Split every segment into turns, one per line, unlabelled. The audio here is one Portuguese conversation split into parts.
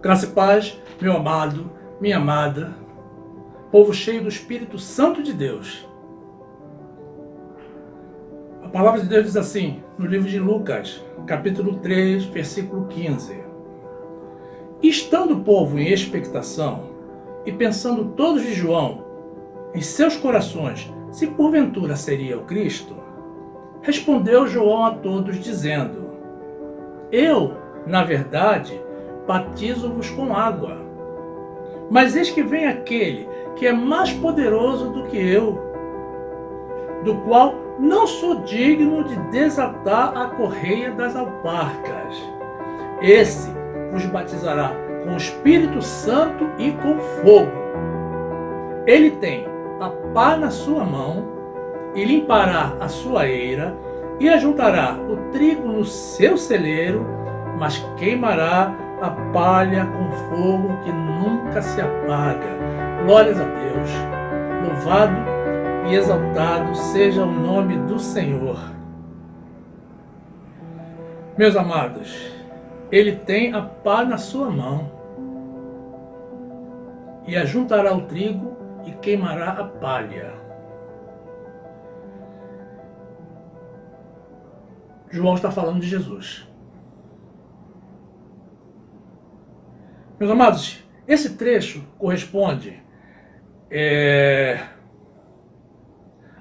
Graça e paz, meu amado, minha amada, povo cheio do Espírito Santo de Deus. A palavra de Deus diz assim, no livro de Lucas, capítulo 3, versículo 15. Estando o povo em expectação, e pensando todos de João, em seus corações, se porventura seria o Cristo, respondeu João a todos, dizendo: Eu, na verdade, batizo-vos com água. Mas eis que vem aquele que é mais poderoso do que eu, do qual não sou digno de desatar a correia das alparcas. Esse vos batizará com o Espírito Santo e com fogo. Ele tem a pá na sua mão, e limpará a sua eira, e ajuntará o trigo no seu celeiro, mas queimará a palha com fogo que nunca se apaga. Glórias a Deus. Louvado e exaltado seja o nome do Senhor. Meus amados, Ele tem a pá na sua mão, e ajuntará o trigo e queimará a palha. João está falando de Jesus. Meus amados, esse trecho corresponde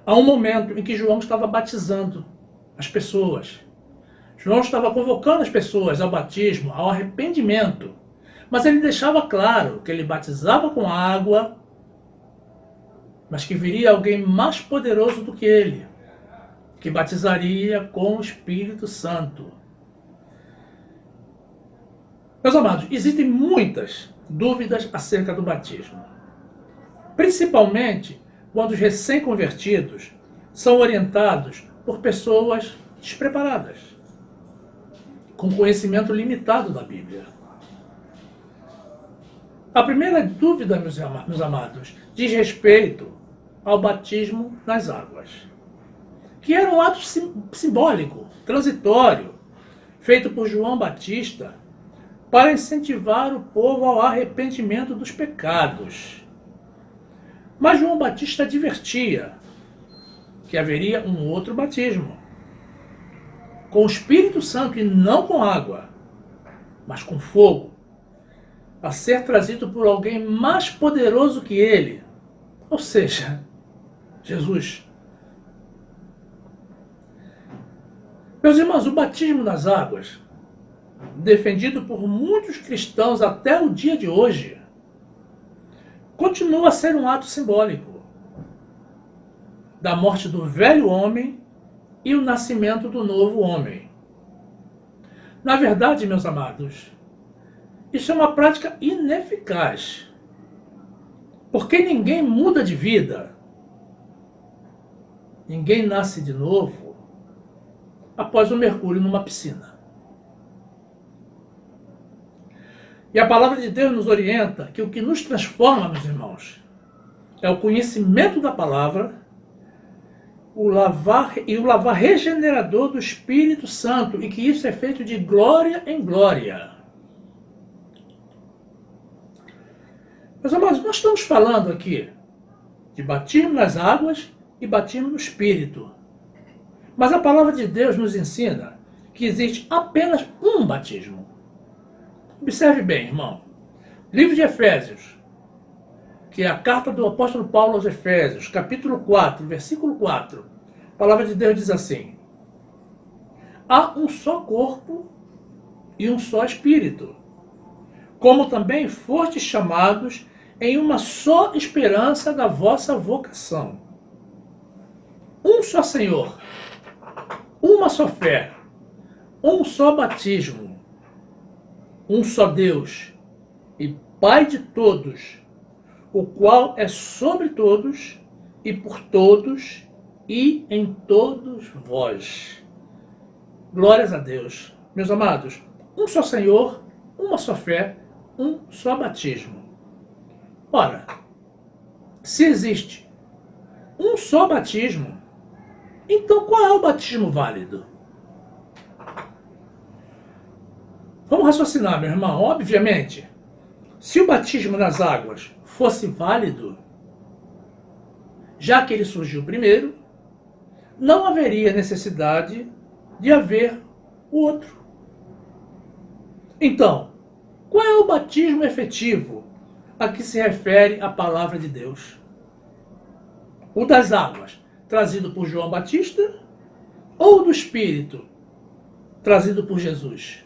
a um momento em que João estava batizando as pessoas. João estava convocando as pessoas ao batismo, ao arrependimento. Mas ele deixava claro que ele batizava com água, mas que viria alguém mais poderoso do que ele, que batizaria com o Espírito Santo. Meus amados, existem muitas dúvidas acerca do batismo. Principalmente quando os recém-convertidos são orientados por pessoas despreparadas, com conhecimento limitado da Bíblia. A primeira dúvida, meus amados, diz respeito ao batismo nas águas, que era um ato simbólico, transitório, feito por João Batista para incentivar o povo ao arrependimento dos pecados. Mas João Batista advertia que haveria um outro batismo, com o Espírito Santo e não com água, mas com fogo, a ser trazido por alguém mais poderoso que ele, ou seja, Jesus. Meus irmãos, o batismo nas águas, defendido por muitos cristãos até o dia de hoje, continua a ser um ato simbólico da morte do velho homem e o nascimento do novo homem. Na verdade, meus amados, isso é uma prática ineficaz, porque ninguém muda de vida, ninguém nasce de novo após o mergulho numa piscina. E a palavra de Deus nos orienta que o que nos transforma, meus irmãos, é o conhecimento da palavra, o lavar regenerador do Espírito Santo, e que isso é feito de glória em glória. Meus amados, nós estamos falando aqui de batismo nas águas e batismo no Espírito. Mas a palavra de Deus nos ensina que existe apenas um batismo. Observe bem, irmão. Livro de Efésios, que é a carta do apóstolo Paulo aos Efésios, capítulo 4, versículo 4. A palavra de Deus diz assim: há um só corpo e um só Espírito, como também fostes chamados em uma só esperança da vossa vocação. Um só Senhor, uma só fé, um só batismo, um só Deus e Pai de todos, o qual é sobre todos e por todos e em todos vós. Glórias a Deus. Meus amados, um só Senhor, uma só fé, um só batismo. Ora, se existe um só batismo, então qual é o batismo válido? Vamos raciocinar, meu irmão. Obviamente, Se o batismo nas águas fosse válido, já que ele surgiu primeiro, não haveria necessidade de haver o outro. Então, qual é o batismo efetivo a que se refere a palavra de Deus? O das águas, trazido por João Batista, ou o do Espírito, trazido por Jesus?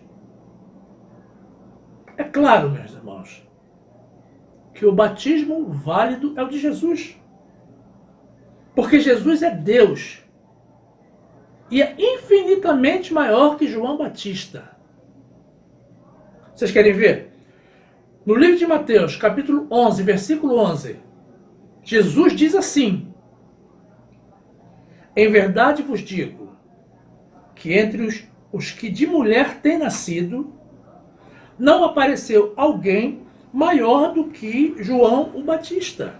É claro, meus irmãos, que o batismo válido é o de Jesus. Porque Jesus é Deus. E é infinitamente maior que João Batista. Vocês querem ver? No livro de Mateus, capítulo 11, versículo 11, Jesus diz assim: em verdade vos digo, que entre os que de mulher têm nascido, não apareceu alguém maior do que João o Batista.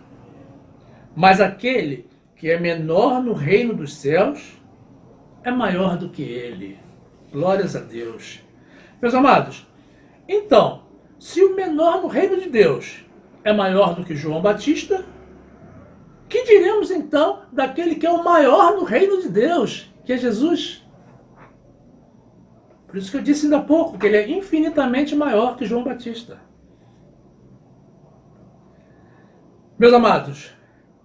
Mas aquele que é menor no reino dos céus é maior do que ele. Glórias a Deus. Meus amados, então, se o menor no reino de Deus é maior do que João Batista, que diremos então daquele que é o maior no reino de Deus, que é Jesus? Por isso que eu disse ainda há pouco que ele é infinitamente maior que João Batista. Meus amados,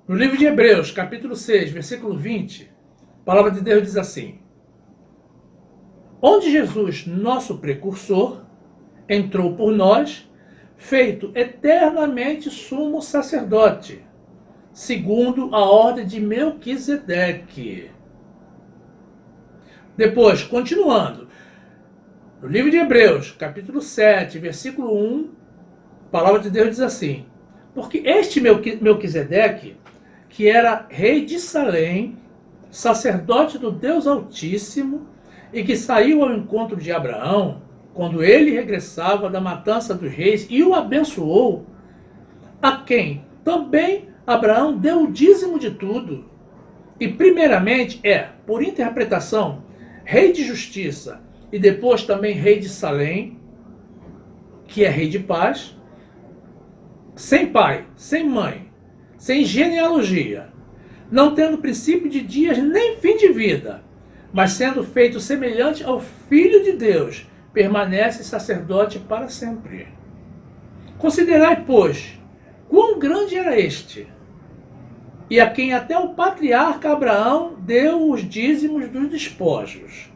no livro de Hebreus, capítulo 6, versículo 20, a palavra de Deus diz assim: onde Jesus, nosso precursor, entrou por nós, feito eternamente sumo sacerdote, segundo a ordem de Melquisedeque. Depois, continuando, no livro de Hebreus, capítulo 7, versículo 1, a palavra de Deus diz assim: porque este Melquisedeque, que era rei de Salém, sacerdote do Deus Altíssimo, e que saiu ao encontro de Abraão, quando ele regressava da matança dos reis, e o abençoou, a quem também Abraão deu o dízimo de tudo, e primeiramente por interpretação, rei de justiça, e depois também rei de Salém, que é rei de paz, sem pai, sem mãe, sem genealogia, não tendo princípio de dias nem fim de vida, mas sendo feito semelhante ao Filho de Deus, permanece sacerdote para sempre. Considerai, pois, quão grande era este, e a quem até o patriarca Abraão deu os dízimos dos despojos.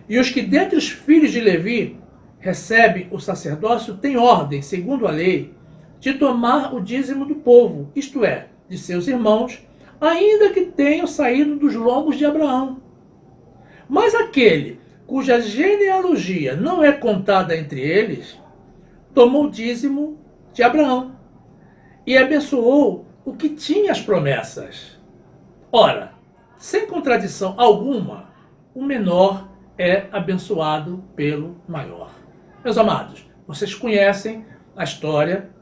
E os que dentre os filhos de Levi recebem o sacerdócio têm ordem, segundo a lei, de tomar o dízimo do povo, isto é, de seus irmãos, ainda que tenham saído dos lombos de Abraão. Mas aquele cuja genealogia não é contada entre eles, tomou o dízimo de Abraão e abençoou o que tinha as promessas. Ora, sem contradição alguma, o menor é abençoado pelo maior. Meus amados, vocês conhecem a história,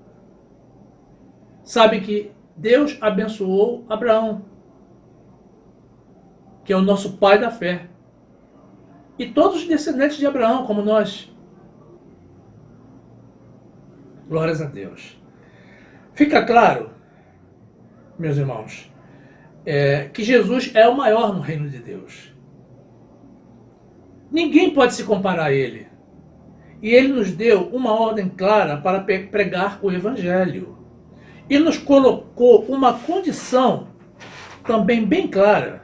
sabem que Deus abençoou Abraão, que é o nosso pai da fé, e todos os descendentes de Abraão, como nós. Glórias a Deus. Fica claro, meus irmãos, que Jesus é o maior no reino de Deus. Ninguém pode se comparar a ele. E ele nos deu uma ordem clara para pregar o Evangelho. E nos colocou uma condição também bem clara,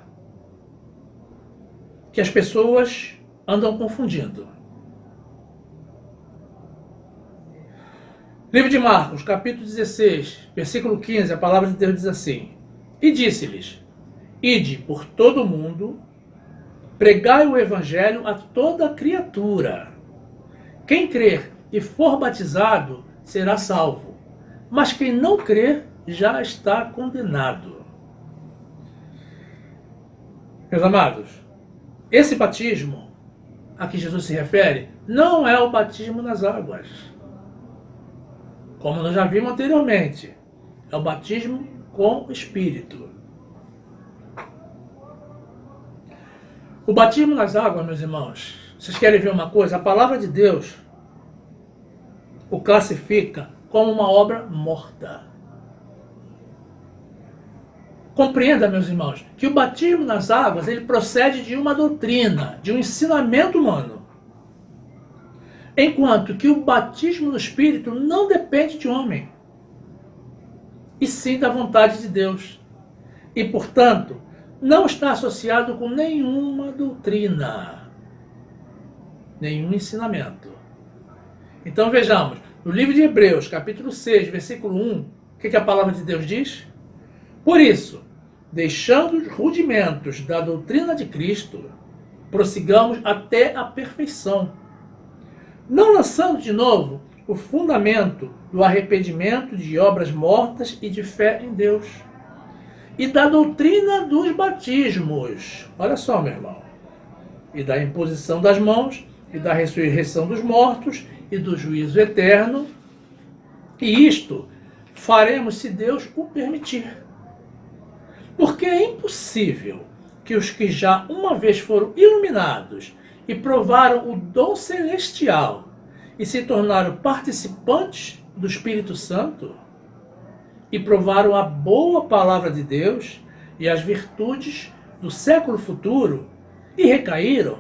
que as pessoas andam confundindo. Livro de Marcos, capítulo 16, versículo 15, a palavra de Deus diz assim: e disse-lhes: ide por todo o mundo, pregai o evangelho a toda criatura. Quem crer e for batizado será salvo, mas quem não crer já está condenado. Meus amados, esse batismo a que Jesus se refere não é o batismo nas águas, como nós já vimos anteriormente. É o batismo com o Espírito. O batismo nas águas, meus irmãos, vocês querem ver uma coisa? A palavra de Deus o classifica como uma obra morta. Compreenda, meus irmãos, que o batismo nas águas ele procede de uma doutrina, de um ensinamento humano. Enquanto que o batismo no Espírito não depende de homem, e sim da vontade de Deus. E, portanto, não está associado com nenhuma doutrina, nenhum ensinamento. Então vejamos, no livro de Hebreus, capítulo 6, versículo 1, o que a palavra de Deus diz? Por isso, deixando os rudimentos da doutrina de Cristo, prossigamos até a perfeição, não lançando de novo o fundamento do arrependimento de obras mortas e de fé em Deus, e da doutrina dos batismos. Olha só, meu irmão. E da imposição das mãos, e da ressurreição dos mortos, e do juízo eterno. E isto faremos se Deus o permitir. Porque é impossível que os que já uma vez foram iluminados e provaram o dom celestial e se tornaram participantes do Espírito Santo e provaram a boa palavra de Deus e as virtudes do século futuro e recaíram,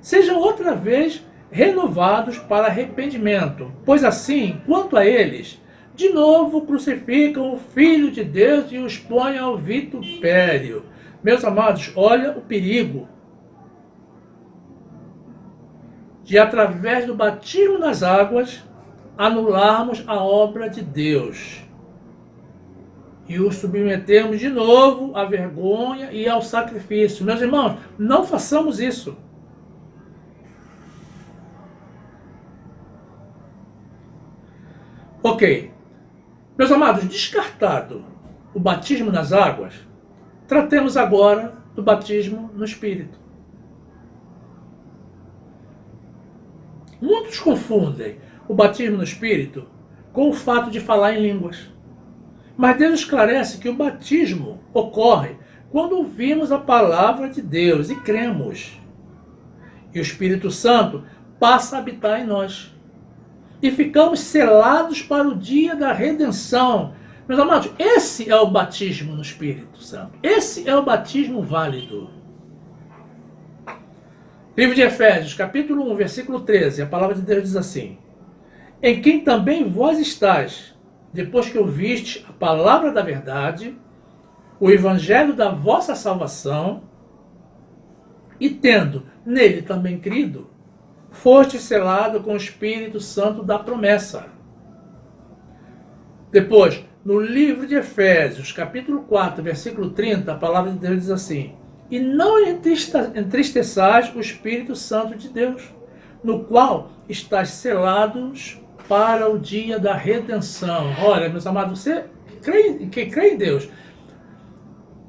sejam outra vez renovados para arrependimento, pois assim, quanto a eles, de novo crucificam o Filho de Deus e o expõem ao vitupério. Meus amados, olha o perigo de, através do batismo nas águas, anularmos a obra de Deus e o submetermos de novo à vergonha e ao sacrifício. Meus irmãos, não façamos isso. Ok. Meus amados, descartado o batismo nas águas, tratemos agora do batismo no Espírito. Muitos confundem o batismo no Espírito com o fato de falar em línguas. Mas Deus esclarece que o batismo ocorre quando ouvimos a palavra de Deus e cremos. E o Espírito Santo passa a habitar em nós. E ficamos selados para o dia da redenção. Meus amados, esse é o batismo no Espírito Santo. Esse é o batismo válido. Livro de Efésios, capítulo 1, versículo 13, a palavra de Deus diz assim: em quem também vós estáis, depois que ouviste a palavra da verdade, o evangelho da vossa salvação, e tendo nele também crido, foste selado com o Espírito Santo da promessa. Depois, no livro de Efésios, capítulo 4, versículo 30, a palavra de Deus diz assim: e não entristeçais o Espírito Santo de Deus, no qual estáis selados para o dia da redenção. Olha, meus amados, você que crê em Deus,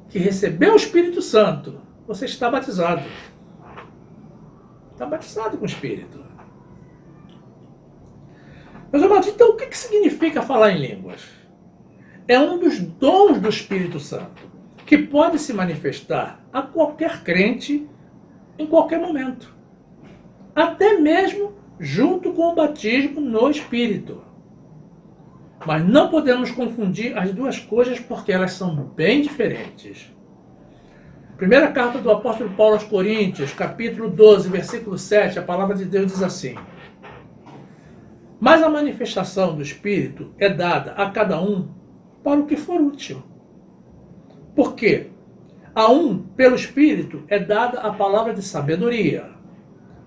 que recebeu o Espírito Santo, você está batizado. Está batizado com o Espírito. Meus amados, então o que significa falar em línguas? É um dos dons do Espírito Santo, que pode se manifestar a qualquer crente em qualquer momento. Até mesmo junto com o batismo no Espírito. Mas não podemos confundir as duas coisas porque elas são bem diferentes. Primeira carta do apóstolo Paulo aos Coríntios, capítulo 12, versículo 7, a palavra de Deus diz assim: mas a manifestação do Espírito é dada a cada um para o que for útil. Porque a um, pelo Espírito, é dada a palavra de sabedoria,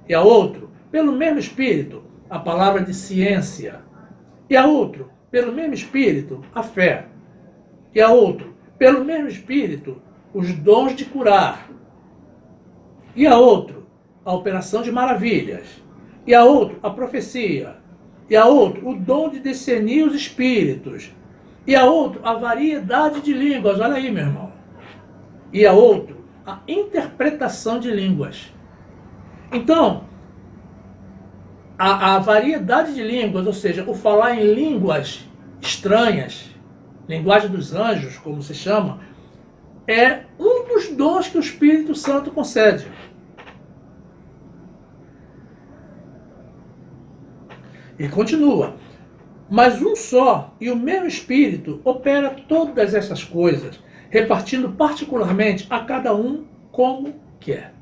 e a outro, pelo mesmo Espírito, a palavra de ciência, e a outro, pelo mesmo Espírito, a fé, e a outro, pelo mesmo Espírito, os dons de curar, e a outro, a operação de maravilhas, e a outro, a profecia, e a outro, o dom de discernir os espíritos, e a outro, a variedade de línguas. Olha aí, meu irmão. E a outro, a interpretação de línguas. Então, a variedade de línguas, ou seja, o falar em línguas estranhas, linguagem dos anjos, como se chama, é um dos dons que o Espírito Santo concede. E continua. Mas um só e o mesmo Espírito opera todas essas coisas, repartindo particularmente a cada um como quer.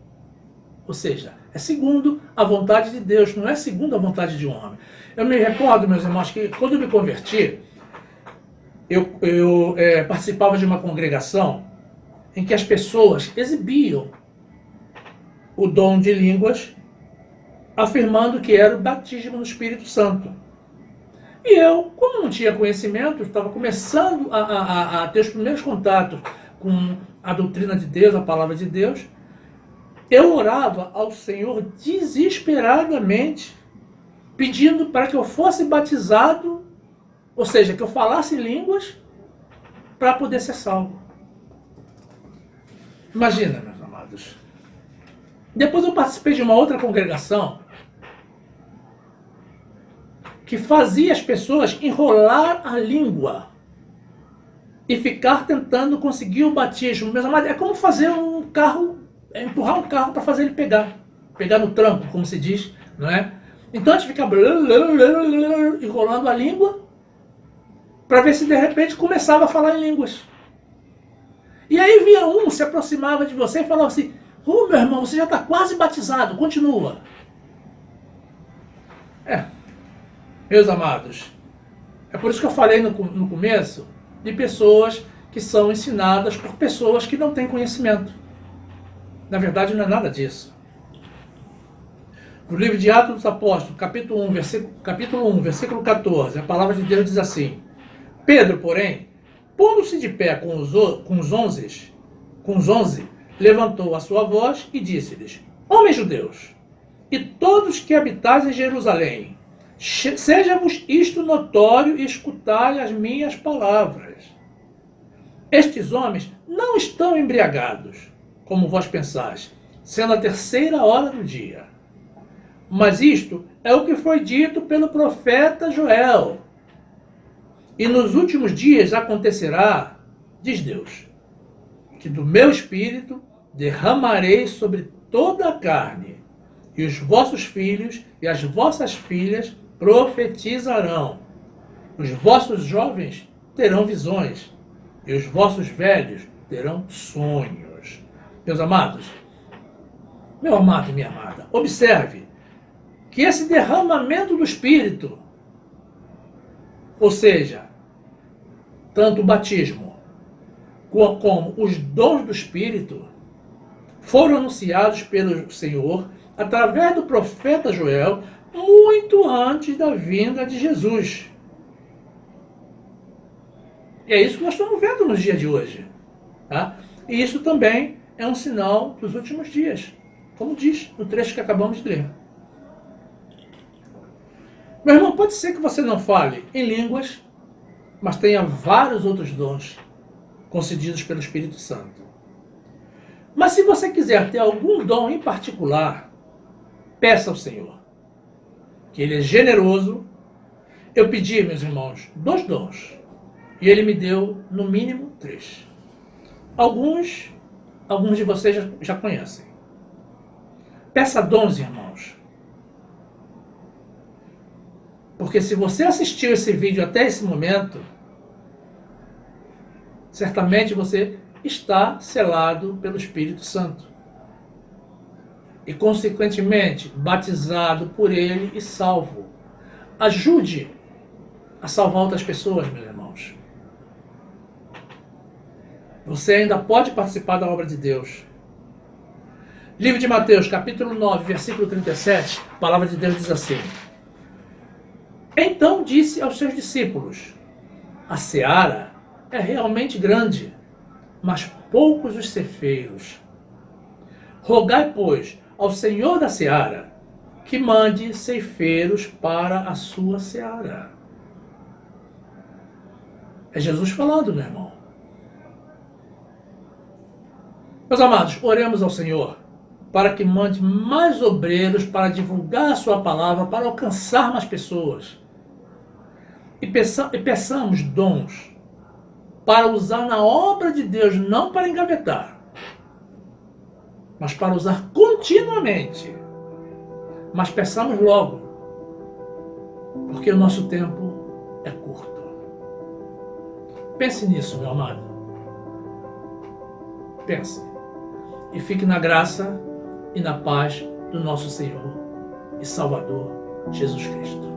Ou seja, é segundo a vontade de Deus, não é segundo a vontade de um homem. Eu me recordo, meus irmãos, que quando eu me converti, eu participava de uma congregação em que as pessoas exibiam o dom de línguas, afirmando que era o batismo no Espírito Santo. E eu, como não tinha conhecimento, estava começando a ter os primeiros contatos com a doutrina de Deus, a palavra de Deus, eu orava ao Senhor desesperadamente, pedindo para que eu fosse batizado, ou seja, que eu falasse línguas para poder ser salvo. Imagina, meus amados. Depois eu participei de uma outra congregação que fazia as pessoas enrolar a língua e ficar tentando conseguir o batismo. Meus amados, é como fazer um carro, empurrar um carro para fazer ele pegar no tranco, como se diz, não é? Então a gente fica enrolando a língua para ver se de repente começava a falar em línguas. E aí vinha um, se aproximava de você e falava assim: meu irmão, você já está quase batizado, continua. Meus amados, é por isso que eu falei no começo de pessoas que são ensinadas por pessoas que não têm conhecimento. Na verdade, não é nada disso. No livro de Atos dos Apóstolos, capítulo 1, versículo 14, a palavra de Deus diz assim: Pedro, porém, pondo-se de pé com os onze, levantou a sua voz e disse-lhes: Homens judeus, e todos que habitais em Jerusalém, seja-vos isto notório e escutai as minhas palavras. Estes homens não estão embriagados, como vós pensais, sendo a 3ª hora do dia. Mas isto é o que foi dito pelo profeta Joel. E nos últimos dias acontecerá, diz Deus, que do meu espírito derramarei sobre toda a carne, e os vossos filhos e as vossas filhas profetizarão. Os vossos jovens terão visões, e os vossos velhos terão sonhos. Meus amados, meu amado e minha amada, observe que esse derramamento do Espírito, ou seja, tanto o batismo como os dons do Espírito, foram anunciados pelo Senhor através do profeta Joel muito antes da vinda de Jesus. E é isso que nós estamos vendo nos dias de hoje. Tá? E isso também é um sinal dos últimos dias, como diz no trecho que acabamos de ler. Meu irmão, pode ser que você não fale em línguas, mas tenha vários outros dons concedidos pelo Espírito Santo. Mas se você quiser ter algum dom em particular, peça ao Senhor, que Ele é generoso. Eu pedi, meus irmãos, 2 dons, e Ele me deu, no mínimo, 3. Alguns de vocês já conhecem. Peça dons, irmãos. Porque se você assistiu esse vídeo até esse momento, certamente você está selado pelo Espírito Santo. E, consequentemente, batizado por Ele e salvo. Ajude a salvar outras pessoas, meus irmãos. Você ainda pode participar da obra de Deus. Livro de Mateus, capítulo 9, versículo 37, a palavra de Deus diz assim: Então disse aos seus discípulos: A seara é realmente grande, mas poucos os ceifeiros. Rogai, pois, ao Senhor da seara que mande ceifeiros para a sua seara. É Jesus falando, meu irmão. Meus amados, oremos ao Senhor para que mande mais obreiros para divulgar a sua palavra, para alcançar mais pessoas. E peçamos dons para usar na obra de Deus, não para engavetar, mas para usar continuamente. Mas peçamos logo, porque o nosso tempo Pense nisso, meu amado. Pense. E fique na graça e na paz do nosso Senhor e Salvador Jesus Cristo.